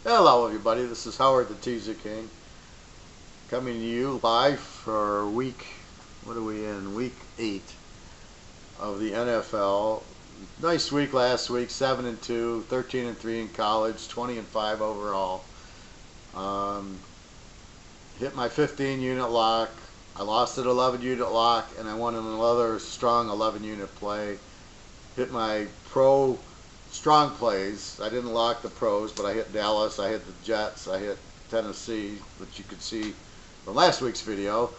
Hello everybody, this is Howard the Teaserking coming to you live for what are we in, week 8 of the NFL. Nice week last week, 7-2, 13-3 in college, 20-5 overall. Hit my 15 unit lock. I lost an 11 unit lock and I won another strong 11 unit play. Hit my pro strong plays. I didn't lock the pros, but I hit Dallas, I hit the Jets, I hit Tennessee, which you could see from last week's video.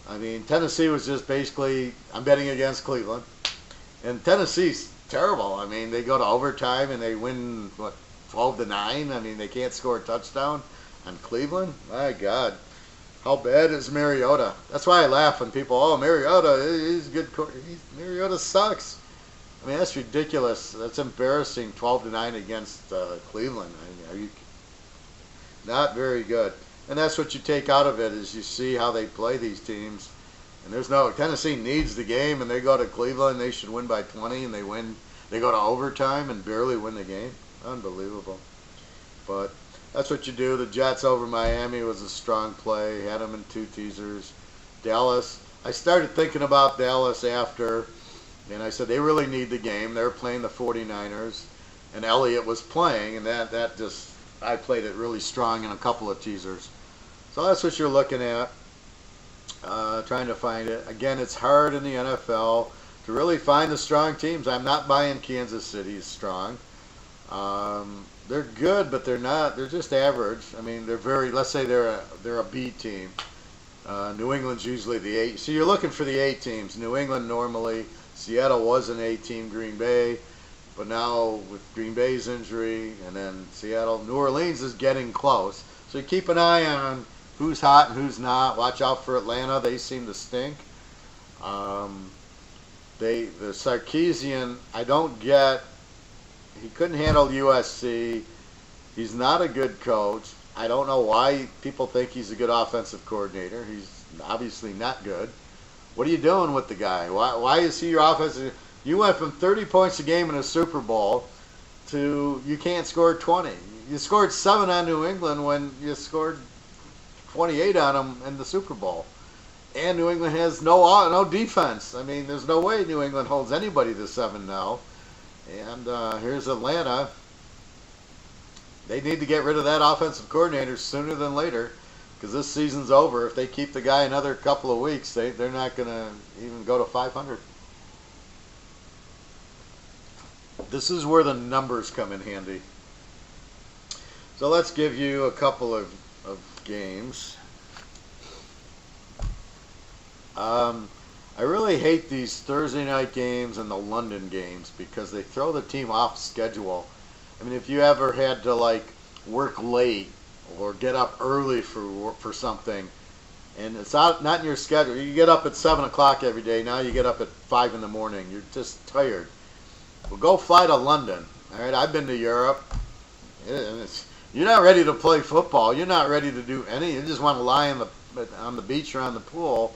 I mean, Tennessee was just basically, I'm betting against Cleveland. And Tennessee's terrible. I mean, they go to overtime and they win, 12-9? I mean, they can't score a touchdown on Cleveland? My God. How bad is Mariota? That's why I laugh when people, oh, Mariota, he's good. Mariota sucks. I mean, that's ridiculous. That's embarrassing. 12-9 against Cleveland. I mean, are you not very good? And that's what you take out of it is you see how they play these teams. And there's no Tennessee needs the game, and they go to Cleveland. They should win by 20, and they win. They go to overtime and barely win the game. Unbelievable. But that's what you do. The Jets over Miami was a strong play. Had them in 2 teasers. Dallas. I started thinking about Dallas after. And I said they really need the game. They're playing the 49ers, and Elliott was playing, and that just I played it really strong in a couple of teasers. So that's what you're looking at, trying to find it. Again, it's hard in the NFL to really find the strong teams. I'm not buying Kansas City strong. They're good, but they're not. They're just average. I mean, they're very. Let's say they're a B team. New England's usually the A. So you're looking for the A teams. New England normally. Seattle was an A team, Green Bay, but now with Green Bay's injury and then Seattle, New Orleans is getting close. So you keep an eye on who's hot and who's not. Watch out for Atlanta; they seem to stink. The Sarkisian, I don't get. He couldn't handle USC. He's not a good coach. I don't know why people think he's a good offensive coordinator. He's obviously not good. What are you doing with the guy? Why is he your offensive? You went from 30 points a game in a Super Bowl to you can't score 20. You scored 7 on New England when you scored 28 on them in the Super Bowl. And New England has no defense. I mean, there's no way New England holds anybody to 7 now. And here's Atlanta. They need to get rid of that offensive coordinator sooner than later. Because this season's over. If they keep the guy another couple of weeks, they're not going to even go to 500. This is where the numbers come in handy. So let's give you a couple of games. I really hate these Thursday night games and the London games because they throw the team off schedule. I mean, if you ever had to work late or get up early for something, and it's not in your schedule. You get up at 7 o'clock every day. Now you get up at 5 in the morning. You're just tired. Well, go fly to London. All right, I've been to Europe. You're not ready to play football. You're not ready to do any. You just want to lie on the beach or on the pool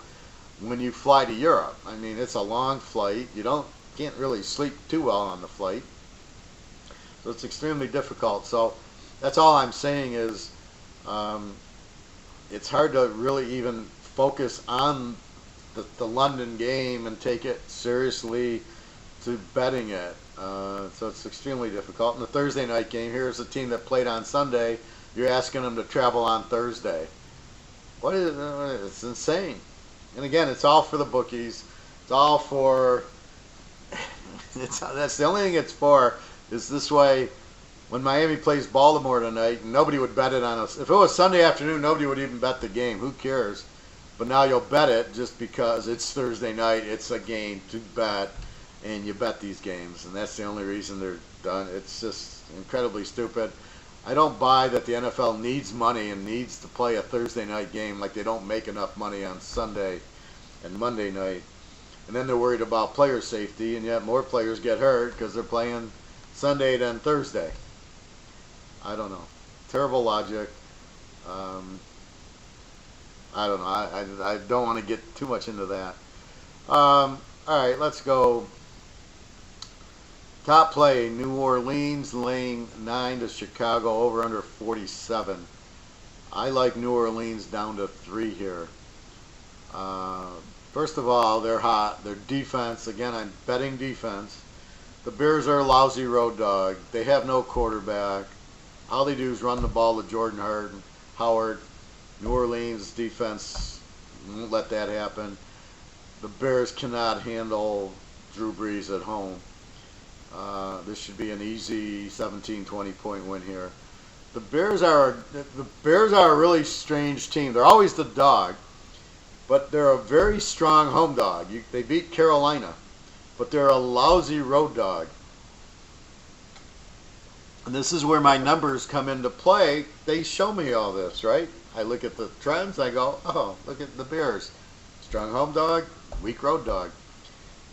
when you fly to Europe. I mean, it's a long flight. You can't really sleep too well on the flight, so it's extremely difficult. So that's all I'm saying is. It's hard to really even focus on the London game and take it seriously to betting it. So it's extremely difficult. In the Thursday night game, here's a team that played on Sunday. You're asking them to travel on Thursday. What is it's insane. And again, it's all for the bookies. It's all for. That's the only thing it's for. Is this way. When Miami plays Baltimore tonight, nobody would bet it on us. If it was Sunday afternoon, nobody would even bet the game. Who cares? But now you'll bet it just because it's Thursday night. It's a game to bet, and you bet these games, and that's the only reason they're done. It's just incredibly stupid. I don't buy that the NFL needs money and needs to play a Thursday night game like they don't make enough money on Sunday and Monday night. And then they're worried about player safety, and yet more players get hurt because they're playing Sunday than Thursday. I don't know. Terrible logic. I don't know. I don't want to get too much into that. All right, let's go Top play, New Orleans laying 9 to Chicago, over under 47. I like New Orleans down to 3 here. First of all, they're hot. Their defense, again, I'm betting defense. The Bears are a lousy road dog. They have no quarterback. All they do is run the ball to Jordan Howard. New Orleans defense won't let that happen. The Bears cannot handle Drew Brees at home. This should be an easy 17, 20-point win here. The Bears are a really strange team. They're always the dog, but they're a very strong home dog. They beat Carolina, but they're a lousy road dog. And this is where my numbers come into play. They show me all this, right? I look at the trends. I go, oh, look at the Bears. Strong home dog, weak road dog.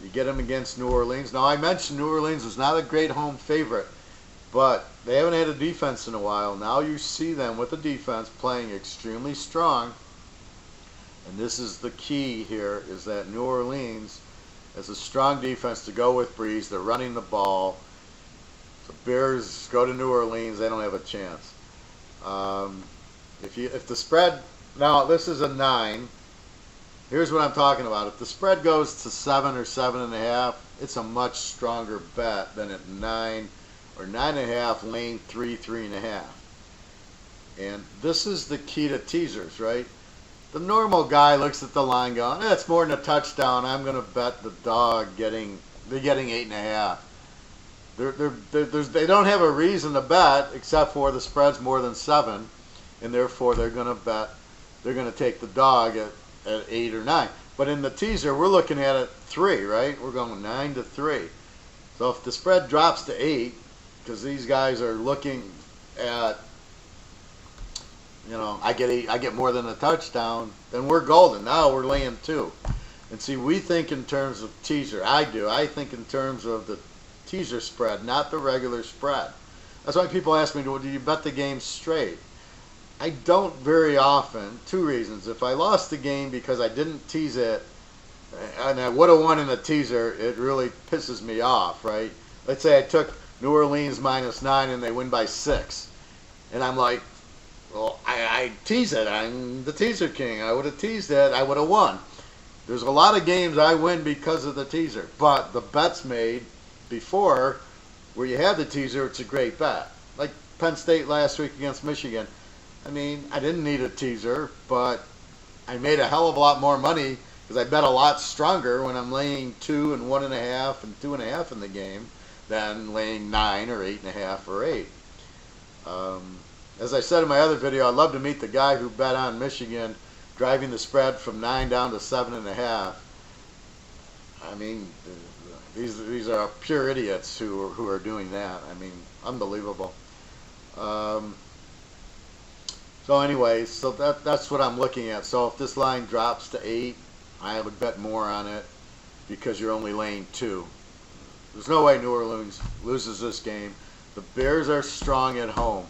You get them against New Orleans. Now, I mentioned New Orleans was not a great home favorite, but they haven't had a defense in a while. Now you see them with a defense playing extremely strong. And this is the key here, is that New Orleans has a strong defense to go with Brees. They're running the ball. The Bears go to New Orleans, they don't have a chance. If the spread, now this is a 9. Here's what I'm talking about. If the spread goes to 7 or 7.5, it's a much stronger bet than at 9 or 9.5, laying 3, 3.5. And this is the key to teasers, right? The normal guy looks at the line going, it's more than a touchdown. I'm going to bet the dog getting 8.5. They don't have a reason to bet except for the spread's more than 7, and therefore they're going to take the dog at 8 or 9. But in the teaser, we're looking at it 3, right? We're going 9 to 3. So if the spread drops to 8, because these guys are looking at, I get more than a touchdown, then we're golden. Now we're laying 2. And see, we think in terms of teaser. I do. I think in terms of the teaser spread, not the regular spread. That's why people ask me, do you bet the game straight? I don't very often. 2 reasons. If I lost the game because I didn't tease it, and I would have won in a teaser, it really pisses me off, right? Let's say I took New Orleans -9 and they win by 6. And I'm like, well, I tease it. I'm the teaser king. I would have teased it. I would have won. There's a lot of games I win because of the teaser. But the bets made before, where you have the teaser, it's a great bet. Like Penn State last week against Michigan. I mean, I didn't need a teaser, but I made a hell of a lot more money because I bet a lot stronger when I'm laying 2 and 1.5 and 2.5 in the game than laying 9 or 8.5 or 8. As I said in my other video, I'd love to meet the guy who bet on Michigan driving the spread from 9 down to 7.5. I mean, these are pure idiots who are doing that. I mean, unbelievable. So anyway, so that's what I'm looking at. So if this line drops to 8, I would bet more on it because you're only laying 2. There's no way New Orleans loses this game. The Bears are strong at home,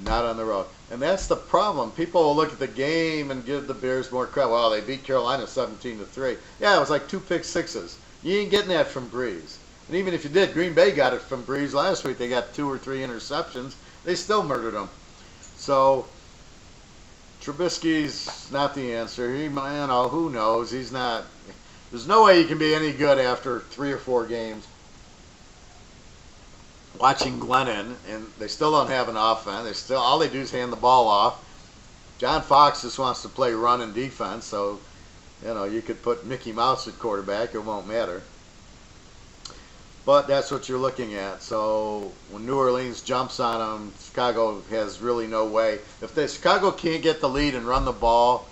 not on the road. And that's the problem. People will look at the game and give the Bears more credit. Well, they beat Carolina 17-3. Yeah, it was like 2 pick sixes. You ain't getting that from Brees. And even if you did, Green Bay got it from Brees last week. They got 2 or 3 interceptions. They still murdered them. So Trubisky's not the answer. Who knows? He's not. There's no way he can be any good after 3 or 4 games. Watching Glennon, and they still don't have an offense. All they do is hand the ball off. John Fox just wants to play run and defense, so you could put Mickey Mouse at quarterback. It won't matter. But that's what you're looking at. So when New Orleans jumps on them, Chicago has really no way. If Chicago can't get the lead and run the ball,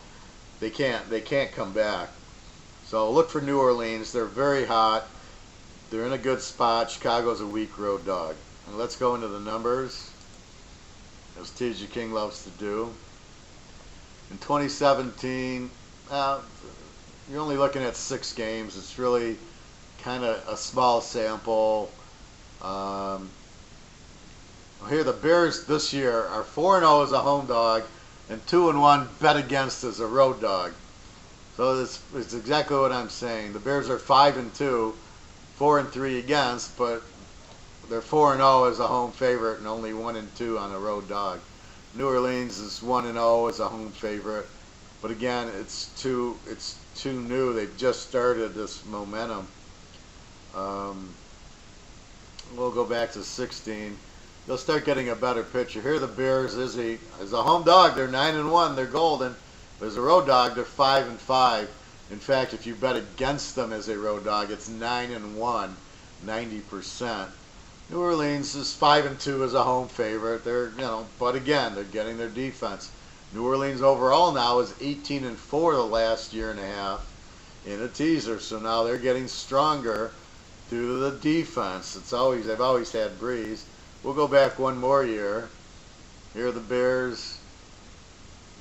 they can't come back. So look for New Orleans. They're very hot. They're in a good spot. Chicago's a weak road dog. And let's go into the numbers, as Teaserking loves to do. In 2017, you're only looking at 6 games. It's really kind of a small sample. Here the Bears this year are 4-0 as a home dog and 2-1 bet against as a road dog. So it's exactly what I'm saying. The Bears are 5-2, 4-3 against, but they're 4-0 as a home favorite and only 1-2 on a road dog. New Orleans is 1-0 as a home favorite, but again, it's too new. They've just started this momentum. We'll go back to 16. They'll start getting a better picture. Here the Bears as a home dog, they're 9-1, they're golden. But as a road dog, they're 5-5. In fact, if you bet against them as a road dog, it's 9-1, 90%. New Orleans is 5-2 as a home favorite. They're, but again, they're getting their defense. New Orleans overall now is 18-4 the last year and a half in a teaser. So now they're getting stronger due to the defense. They've always had Breeze. We'll go back one more year. Here are the Bears.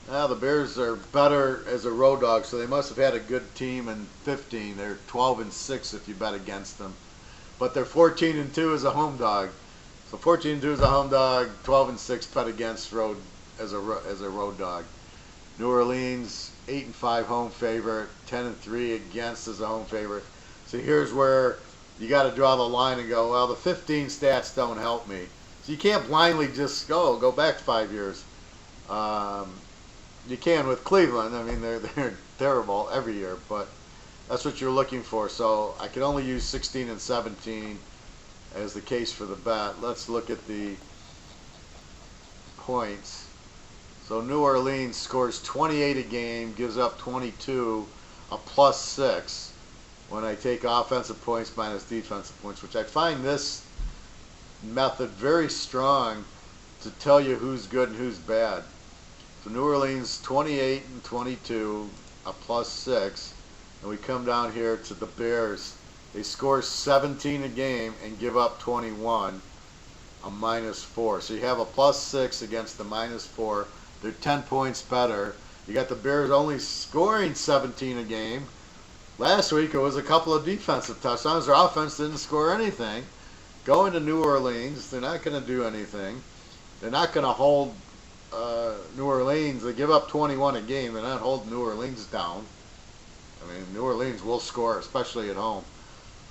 Now the Bears are better as a road dog, so they must have had a good team in 15. They're 12-6 if you bet against them. But they're 14-2 as a home dog. So 14-2 as a home dog, 12-6 bet against road as a road dog. New Orleans 8-5 home favorite, 10-3 against as a home favorite. So here's where you got to draw the line and go, well, the 15 stats don't help me. So you can't blindly just go back 5 years. You can with Cleveland. I mean, they're terrible every year, but that's what you're looking for. So I can only use 16 and 17 as the case for the bet. Let's look at the points. So New Orleans scores 28 a game, gives up 22, a +6 when I take offensive points minus defensive points, which I find this method very strong to tell you who's good and who's bad. So New Orleans 28-22, a +6. And we come down here to the Bears. They score 17 a game and give up 21, a -4. So you have a +6 against the -4. They're 10 points better. You got the Bears only scoring 17 a game. Last week it was a couple of defensive touchdowns. Their offense didn't score anything. Going to New Orleans, they're not going to do anything. They're not going to hold New Orleans. They give up 21 a game. They're not holding New Orleans down. I mean, New Orleans will score, especially at home.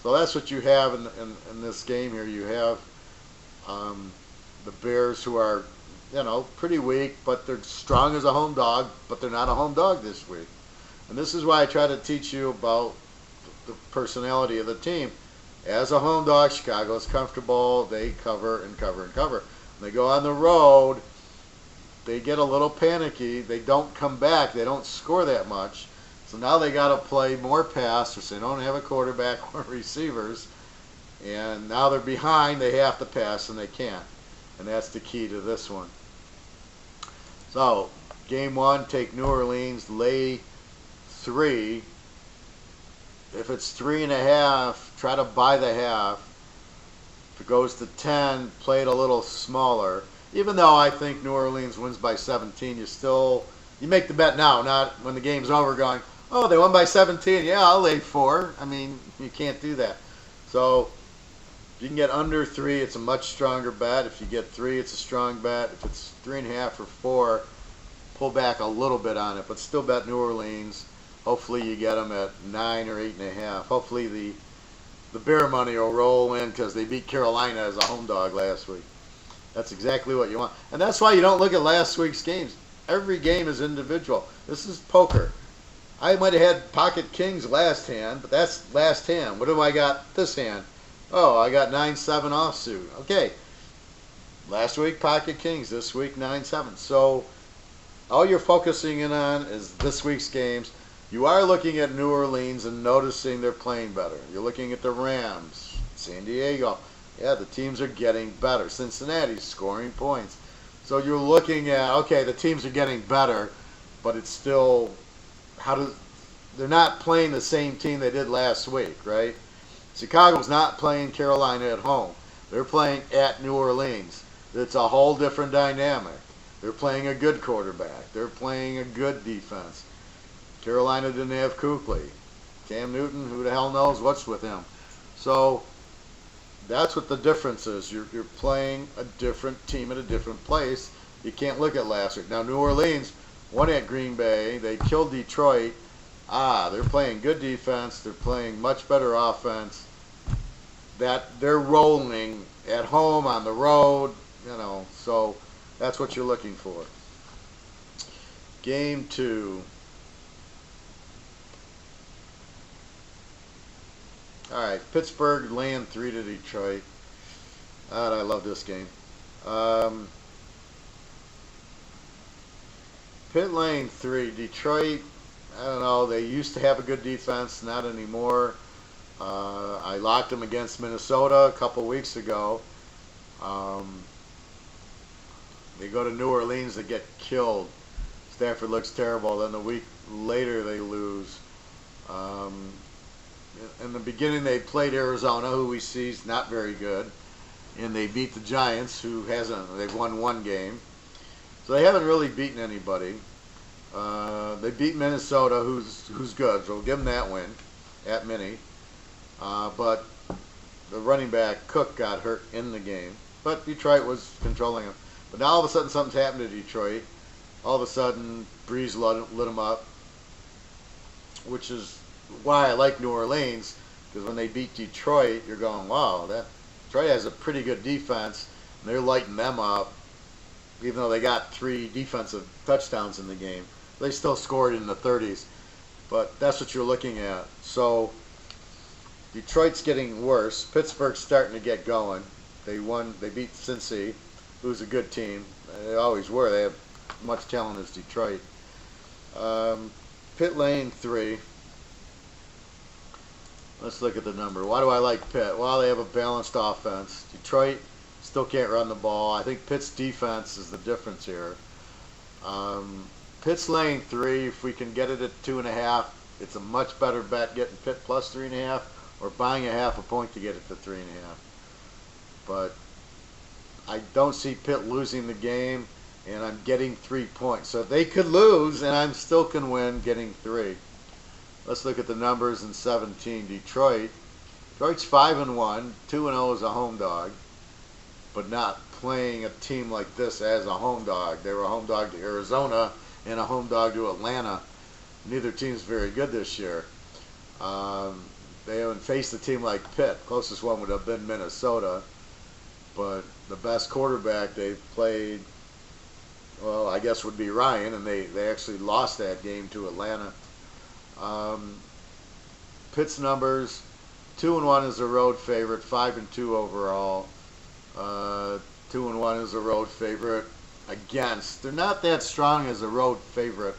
So that's what you have in this game here. You have the Bears, who are, pretty weak, but they're strong as a home dog, but they're not a home dog this week. And this is why I try to teach you about the personality of the team. As a home dog, Chicago is comfortable. They cover and cover and cover. When they go on the road, they get a little panicky. They don't come back. They don't score that much. So now they got to play more pass, or they don't have a quarterback or receivers. And now they're behind. They have to pass, and they can't. And that's the key to this one. So, game one, take New Orleans, lay 3. If it's 3.5, try to buy the half. If it goes to 10, play it a little smaller. Even though I think New Orleans wins by 17, you make the bet now, not when the game's over going, oh, they won by 17. Yeah, I'll lay 4. I mean, you can't do that. So if you can get under 3, it's a much stronger bet. If you get 3, it's a strong bet. If it's 3.5 or 4, pull back a little bit on it, but still bet New Orleans. Hopefully you get them at 9 or 8.5. Hopefully the Bear money will roll in because they beat Carolina as a home dog last week. That's exactly what you want. And that's why you don't look at last week's games. Every game is individual. This is poker. I might have had pocket kings last hand, but that's last hand. What do I got this hand? Oh, I got 9-7 offsuit. Okay. Last week, pocket kings. This week, 9-7. So all you're focusing in on is this week's games. You are looking at New Orleans and noticing they're playing better. You're looking at the Rams, San Diego. Yeah, the teams are getting better. Cincinnati's scoring points. So you're looking at, okay, the teams are getting better, but it's still, they're not playing the same team they did last week, right? Chicago's not playing Carolina at home. They're playing at New Orleans. It's a whole different dynamic. They're playing a good quarterback. They're playing a good defense. Carolina didn't have Kuechly. Cam Newton, who the hell knows what's with him. So that's what the difference is. You're playing a different team at a different place. You can't look at last week. Now, New Orleans won at Green Bay. They killed Detroit. They're playing good defense. They're playing much better offense. that they're rolling at home, on the road, you know, so that's what you're looking for. Game 2. All right, Pittsburgh laying 3 to Detroit. God, I love this game. Pitt laying 3. Detroit, I don't know, they used to have a good defense, not anymore. I locked them against Minnesota a couple weeks ago. They go to New Orleans, they get killed. Stafford looks terrible. Then a week later they lose. In the beginning they played Arizona, who we see is not very good, and they beat the Giants, who hasn't. They've won 1 game, so they haven't really beaten anybody. They beat Minnesota, who's good, so we'll give them that win at Mini. But the running back Cook got hurt in the game, but Detroit was controlling him. But now all of a sudden something's happened to Detroit. All of a sudden Breeze lit them up, which is why I like New Orleans, because when they beat Detroit, you're going, wow, that Detroit has a pretty good defense, and they're lighting them up, even though they got 3 defensive touchdowns in the game. They still scored in the 30s, but that's what you're looking at. So Detroit's getting worse. Pittsburgh's starting to get going. They beat Cincy, who's a good team. They always were. They have much talent as Detroit. Pitt laying 3. Let's look at the number. Why do I like Pitt? Well, they have a balanced offense. Detroit still can't run the ball. I think Pitt's defense is the difference here. Pitt's laying 3. If we can get it at 2.5, it's a much better bet getting Pitt plus 3.5 or buying a half a point to get it to 3.5. But I don't see Pitt losing the game, and I'm getting 3 points. So they could lose, and I still can win getting 3. Let's look at the numbers in 17. Detroit's 5-1, 2-0 as a home dog, but not playing a team like this as a home dog. They were a home dog to Arizona and a home dog to Atlanta. Neither team's very good this year. They haven't faced a team like Pitt. Closest one would have been Minnesota, but the best quarterback they've played, well, I guess would be Ryan, and they actually lost that game to Atlanta. Pitt's numbers: 2-1 is a road favorite, 5-2 overall. 2-1 is a road favorite against. They're not that strong as a road favorite,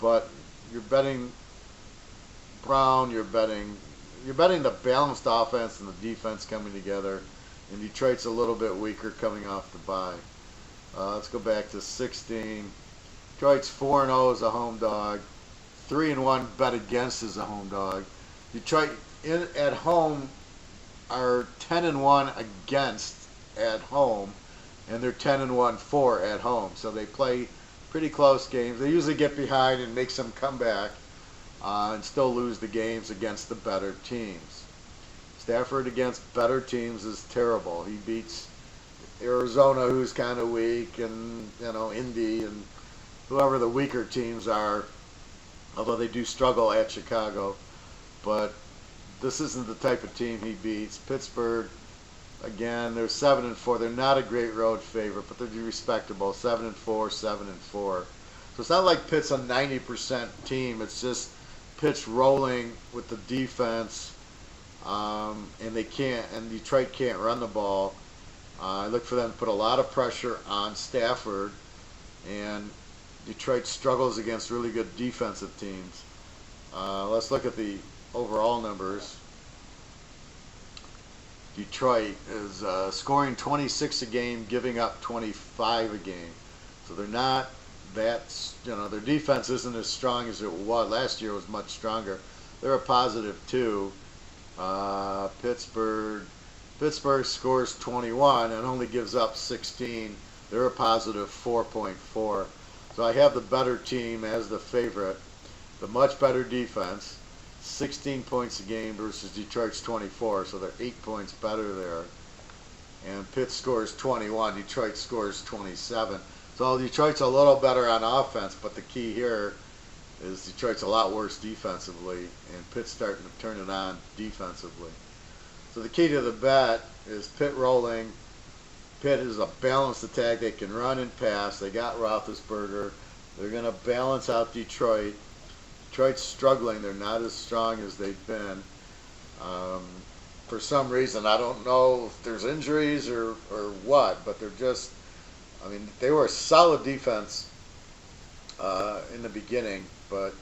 but you're betting Brown. You're betting the balanced offense and the defense coming together. And Detroit's a little bit weaker coming off the bye. Let's go back to 16. Detroit's 4-0 as a home dog. 3-1 bet against as a home dog. Detroit at home are 10-1 against at home, and they're 10-1 for at home. So they play pretty close games. They usually get behind and make some comeback and still lose the games against the better teams. Stafford against better teams is terrible. He beats Arizona, who's kind of weak, and Indy and whoever the weaker teams are. Although they do struggle at Chicago, but this isn't the type of team he beats. Pittsburgh, again, they're 7-4. They're not a great road favorite, but they're respectable. 7-4, 7-4. So it's not like Pitt's a 90% team. It's just Pitt's rolling with the defense, and Detroit can't run the ball. I look for them to put a lot of pressure on Stafford, and Detroit struggles against really good defensive teams. Let's look at the overall numbers. Detroit is scoring 26 a game, giving up 25 a game. So they're not that, their defense isn't as strong as it was. Last year was much stronger. They're a positive 2. Pittsburgh scores 21 and only gives up 16. They're a positive 4.4. So I have the better team as the favorite, the much better defense, 16 points a game versus Detroit's 24, so they're 8 points better there. And Pitt scores 21, Detroit scores 27. So Detroit's a little better on offense, but the key here is Detroit's a lot worse defensively, and Pitt's starting to turn it on defensively. So the key to the bet is Pitt rolling. Pitt is a balanced attack. They can run and pass. They got Roethlisberger. They're going to balance out Detroit. Detroit's struggling. They're not as strong as they've been. For some reason, I don't know if there's injuries or what, but they're just, I mean, they were a solid defense in the beginning, but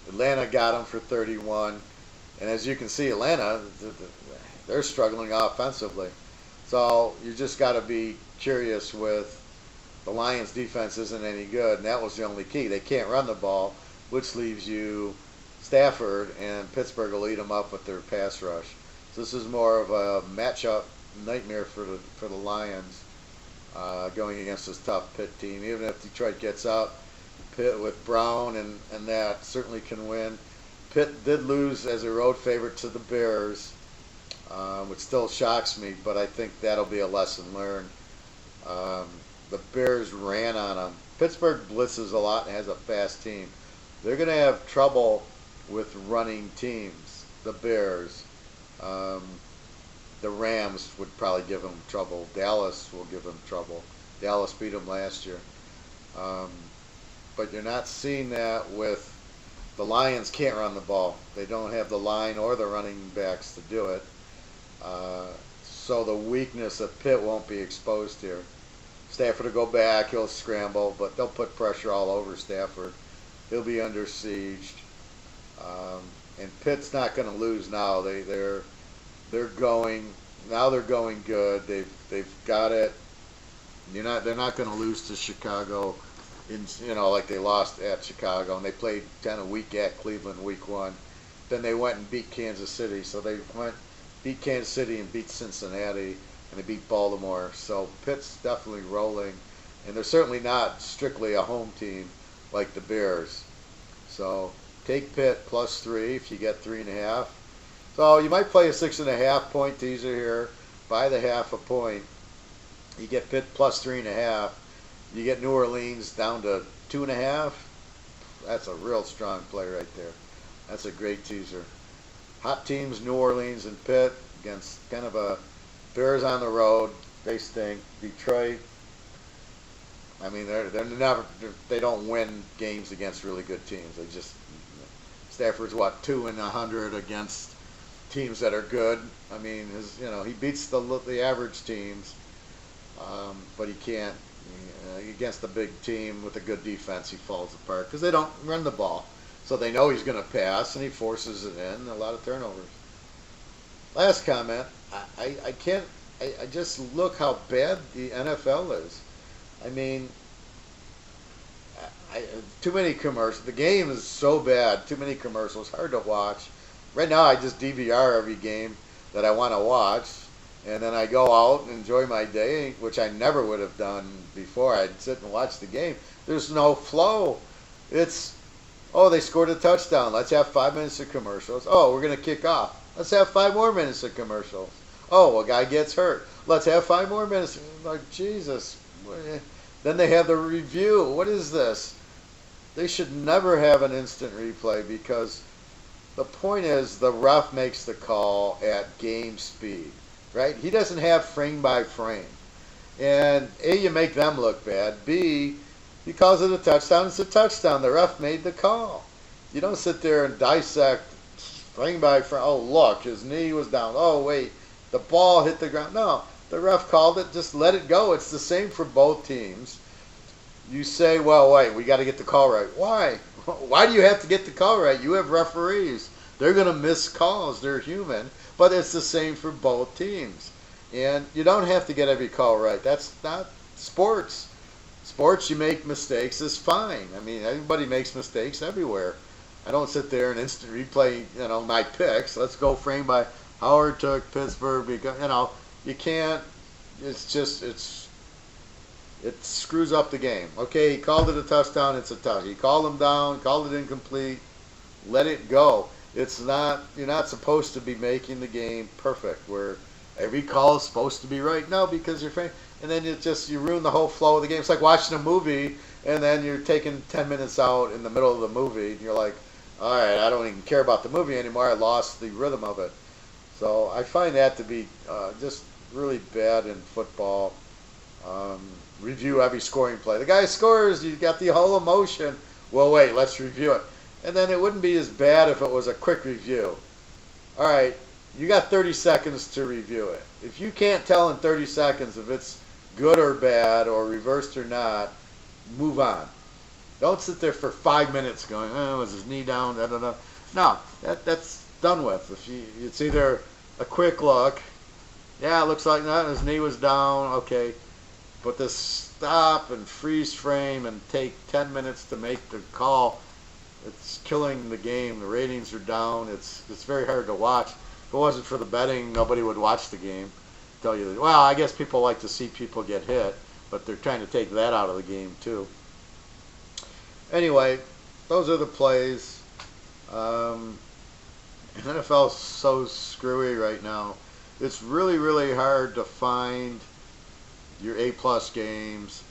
Atlanta got them for 31. And as you can see, Atlanta, they're struggling offensively. So you just got to be curious with the Lions' defense isn't any good, and that was the only key. They can't run the ball, which leaves you Stafford, and Pittsburgh will eat them up with their pass rush. So this is more of a matchup nightmare for the Lions going against this tough Pitt team. Even if Detroit gets up, Pitt with Brown and that certainly can win. Pitt did lose as a road favorite to the Bears, which still shocks me, but I think that'll be a lesson learned. The Bears ran on them. Pittsburgh blitzes a lot and has a fast team. They're going to have trouble with running teams. The Bears. The Rams would probably give them trouble. Dallas will give them trouble. Dallas beat them last year. But you're not seeing that with the Lions. Can't run the ball. They don't have the line or the running backs to do it. So the weakness of Pitt won't be exposed here. Stafford will go back. He'll scramble, but they'll put pressure all over Stafford. He'll be under siege. And Pitt's not going to lose now. They're going now. They're going good. They've got it. They're not going to lose to Chicago. Like they lost at Chicago, and they played kind of weak at Cleveland week 1. Then they went and beat Kansas City. So they beat Kansas City and beat Cincinnati, and they beat Baltimore. So Pitt's definitely rolling, and they're certainly not strictly a home team like the Bears. So take Pitt +3 if you get 3.5. So you might play a 6.5 point teaser here. Buy the half a point. You get Pitt +3.5. You get New Orleans down to 2.5. That's a real strong play right there. That's a great teaser. Hot teams, New Orleans and Pitt against kind of a Bears on the road. They stink. Detroit. I mean, they don't win games against really good teams. They just Stafford's 2-100 against teams that are good. I mean, he beats the average teams, but he can't against a big team with a good defense. He falls apart because they don't run the ball. So they know he's going to pass, and he forces it in. A lot of turnovers. Last comment. I can't. I just look how bad the NFL is. I mean, too many commercials. The game is so bad. Too many commercials. Hard to watch. Right now, I just DVR every game that I want to watch, and then I go out and enjoy my day, which I never would have done before. I'd sit and watch the game. There's no flow. It's, oh, they scored a touchdown. Let's have 5 minutes of commercials. Oh, we're going to kick off. Let's have 5 more minutes of commercials. Oh, a guy gets hurt. Let's have 5 more minutes. Like, Jesus. Then they have the review. What is this? They should never have an instant replay because the point is the ref makes the call at game speed, right? He doesn't have frame by frame. And A, you make them look bad. B, he calls it a touchdown. It's a touchdown. The ref made the call. You don't sit there and dissect frame by frame. Oh, look, his knee was down. Oh, wait, the ball hit the ground. No, the ref called it. Just let it go. It's the same for both teams. You say, well, wait, we got to get the call right. Why? Why do you have to get the call right? You have referees. They're going to miss calls. They're human. But it's the same for both teams. And you don't have to get every call right. That's not sports. Sports, you make mistakes is fine. I mean, everybody makes mistakes everywhere. I don't sit there and instant replay, my picks. Let's go frame by Howard took Pittsburgh. Because, you can't. It's just, it screws up the game. Okay, he called it a touchdown. It's a touchdown. He called him down, called it incomplete. Let it go. It's not. You're not supposed to be making the game perfect where every call is supposed to be right. No, because you're frame. And then you ruin the whole flow of the game. It's like watching a movie and then you're taking 10 minutes out in the middle of the movie and you're like, all right, I don't even care about the movie anymore. I lost the rhythm of it. So I find that to be just really bad in football. Review every scoring play. The guy scores, you got the whole emotion. Well, wait, let's review it. And then it wouldn't be as bad if it was a quick review. All right, you got 30 seconds to review it. If you can't tell in 30 seconds if it's good or bad or reversed or not, move on. Don't sit there for 5 minutes going, oh, was his knee down? I don't know. No, that's done with. It's either a quick look, yeah, it looks like that, his knee was down, okay. But this stop and freeze frame and take 10 minutes to make the call, it's killing the game. The ratings are down. It's very hard to watch. If it wasn't for the betting, nobody would watch the game. Tell you that. Well, I guess people like to see people get hit, but they're trying to take that out of the game too. Anyway, those are the plays. NFL's so screwy right now. It's really, really hard to find your A-plus games.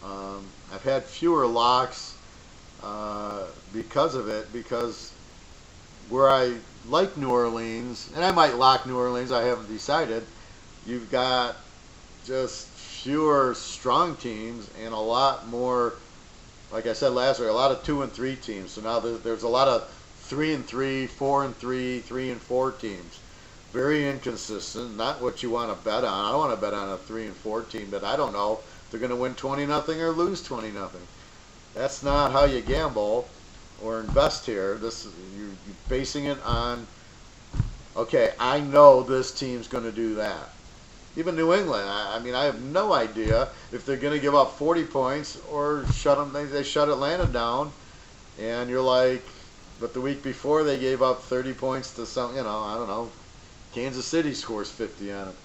I've had fewer locks because of it, because where I like New Orleans, and I might lock New Orleans, I haven't decided, you've got just fewer strong teams and a lot more, like I said last week, a lot of 2 and 3 teams. So now there's a lot of 3 and 3, 4 and 3, 3 and 4 teams. Very inconsistent. Not what you want to bet on. I don't want to bet on a 3 and 4 team that I don't know if they're going to win 20-0 or lose 20-0. That's not how you gamble or invest here. You're basing it on, okay, I know this team's going to do that. Even New England, I mean, I have no idea if they're going to give up 40 points or shut them. They shut Atlanta down, and you're like, but the week before they gave up 30 points to some, I don't know, Kansas City scores 50 on them.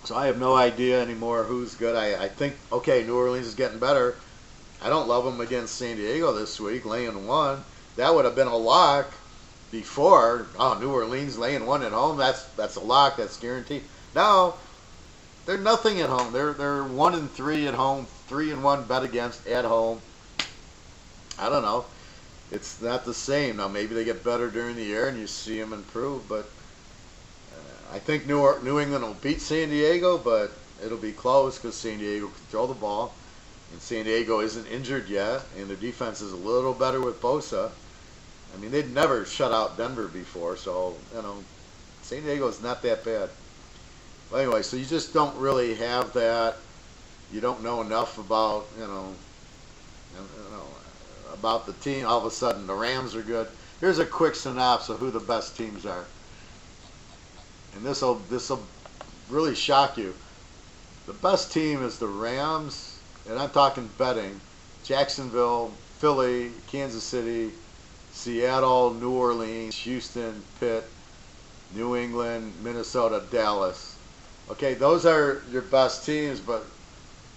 So I have no idea anymore who's good. I think, okay, New Orleans is getting better. I don't love them against San Diego this week, laying 1. That would have been a lock before. Oh, New Orleans laying 1 at home. That's a lock. That's guaranteed. Now they're nothing at home. They're 1 and 3 at home, 3 and 1 bet against at home. I don't know. It's not the same. Now maybe they get better during the year and you see them improve, but I think New England will beat San Diego, but it'll be close because San Diego can throw the ball, and San Diego isn't injured yet, and their defense is a little better with Bosa. I mean, they'd never shut out Denver before, so, San Diego's not that bad. But anyway, so you just don't really have that. You don't know enough about, about the team. All of a sudden, the Rams are good. Here's a quick synopsis of who the best teams are. And this will really shock you. The best team is the Rams, and I'm talking betting, Jacksonville, Philly, Kansas City, Seattle, New Orleans, Houston, Pitt, New England, Minnesota, Dallas. Okay, those are your best teams, but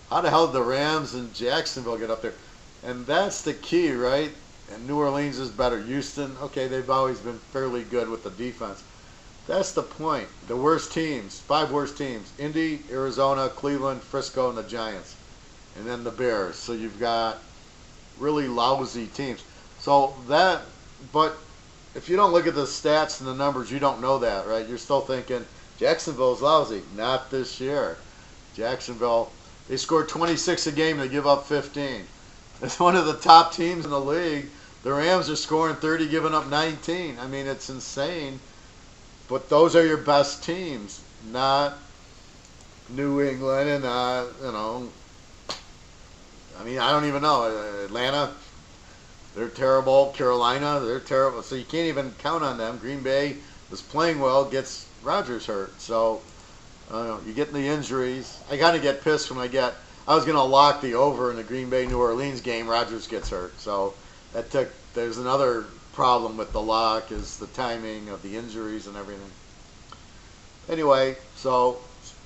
how the hell did the Rams and Jacksonville get up there? And that's the key, right? And New Orleans is better. Houston, okay, they've always been fairly good with the defense. That's the point. The worst teams, 5 worst teams: Indy, Arizona, Cleveland, Frisco, and the Giants. And then the Bears. So you've got really lousy teams. But if you don't look at the stats and the numbers, you don't know that, right? You're still thinking Jacksonville's lousy. Not this year. Jacksonville, they scored 26 a game, they give up 15. It's one of the top teams in the league. The Rams are scoring 30, giving up 19. I mean, it's insane. But those are your best teams, not New England and, I mean, I don't even know. Atlanta, they're terrible. Carolina, they're terrible. So you can't even count on them. Green Bay is playing well, gets Rodgers hurt. So you get the injuries. I kind of get pissed when I was going to lock the over in the Green Bay New Orleans game. Rodgers gets hurt. So there's another problem with the lock, is the timing of the injuries and everything. Anyway, so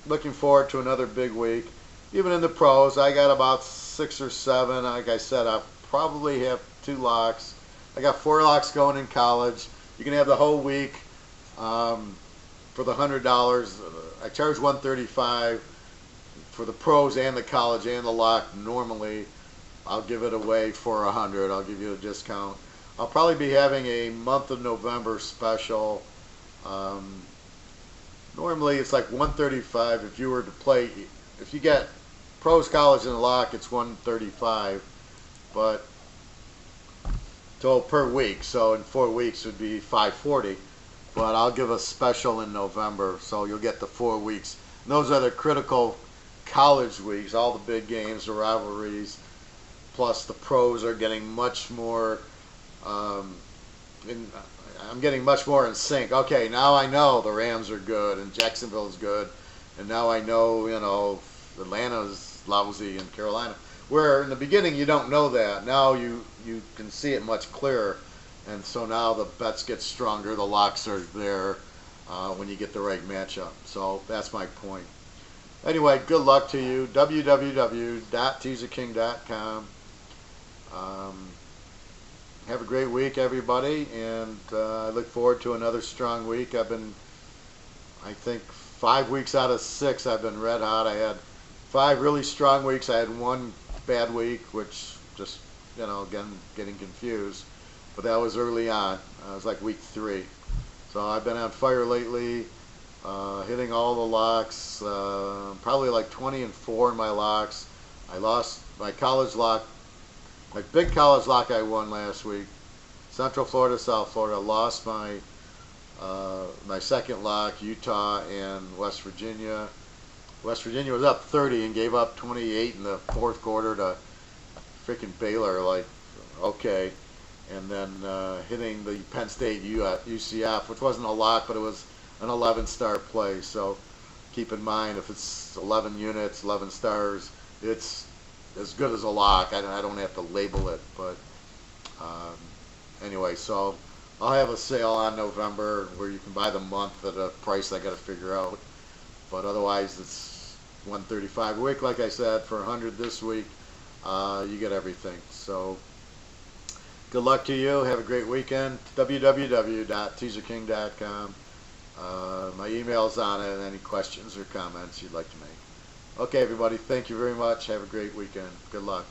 looking forward to another big week. Even in the pros, I got about 6 or 7. Like I said, I probably have 2 locks. I got 4 locks going in college. You can have the whole week for the $100. I charge $135 for the pros and the college and the lock. Normally, I'll give it away for $100. I'll give you a discount. I'll probably be having a month of November special Um, Normally it's like 135 if you were to play. If you get pros, college, and lock, it's 135, but per week. So in 4 weeks it would be 540. But I'll give a special in November, so you'll get the 4 weeks. And those are the critical college weeks. All the big games, the rivalries, plus the pros are getting much more. Um, I'm getting much more in sync. Okay, now I know the Rams are good and Jacksonville's good, and now I know Atlanta's lousy and Carolina. Where in the beginning you don't know that. Now you can see it much clearer, and so now the bets get stronger. The locks are there when you get the right matchup. So that's my point. Anyway, good luck to you. www.teaserking.com. Have a great week, everybody, and I look forward to another strong week. I think 5 weeks out of 6, I've been red hot. I had 5 really strong weeks. I had 1 bad week, which just, again, getting confused. But that was early on. It was like week 3. So I've been on fire lately, hitting all the locks, probably like 20-4 in my locks. I lost my college lock. My big college lock I won last week. Central Florida, South Florida. Lost my my second lock, Utah and West Virginia. West Virginia was up 30 and gave up 28 in the fourth quarter to freaking Baylor. Like, okay. And then hitting the Penn State UCF, which wasn't a lock, but it was an 11-star play. So keep in mind, if it's 11 units, 11 stars, it's as good as a lock. I don't have to label it, but anyway, so I'll have a sale on November where you can buy the month at a price I got to figure out. But otherwise, it's 135 a week, like I said. For 100 this week, you get everything. So good luck to you. Have a great weekend. www.teaserking.com. My email's on it. Any questions or comments you'd like to make. Okay, everybody, thank you very much. Have a great weekend. Good luck.